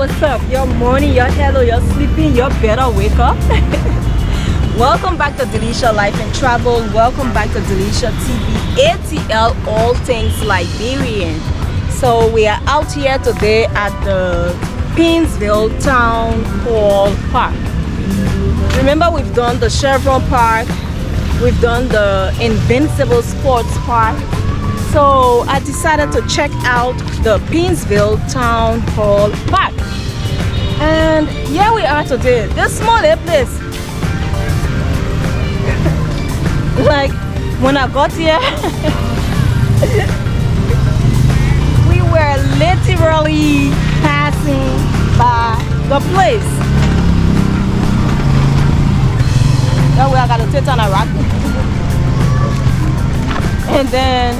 what's up? Your morning, your hello, you're sleeping, you better wake up. Welcome back to Delisha Life and Travel. Welcome back to Delisha TV, ATL, all things Liberian. So we are out here today at the Paynesville Town Hall Park. Remember, we've done the Chevron Park, we've done the Invincible Sports Park. So I decided to check out the Paynesville Town Hall Park. And here we are today. This small place. Like when I got here, we were literally passing by the place. Now we are gonna take on a rock. And then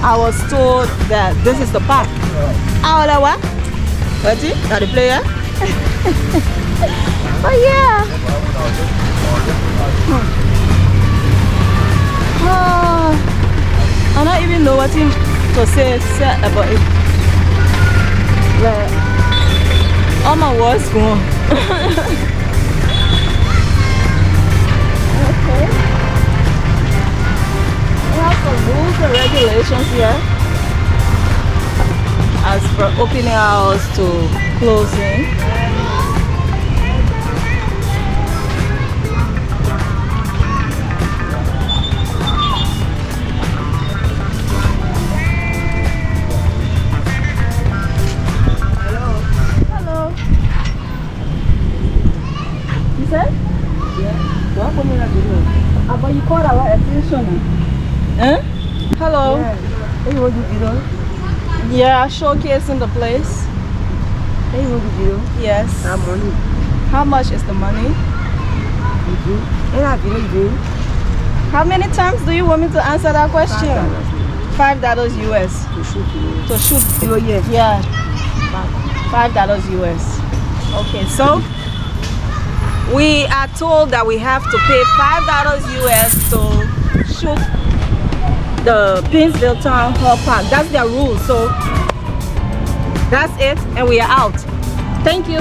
I was told that this is the park. Ah, that what? What's it? Are the player? Oh yeah. I don't even know what to say about it. Like, all my words gone. Okay. We have some rules and regulations here as for opening hours to closing. Hello. You said? Yeah. But you called our attention. Huh? Hello. Yeah, showcasing the place. Yes. How much is the money? How many times do you want me to answer that question? $5 US. To shoot. Yeah. $5 US. Okay, so we are told that we have to pay $5 US to shoot the Paynesville Town Hall Park. That's their rule. So that's it, and we are out. Thank you.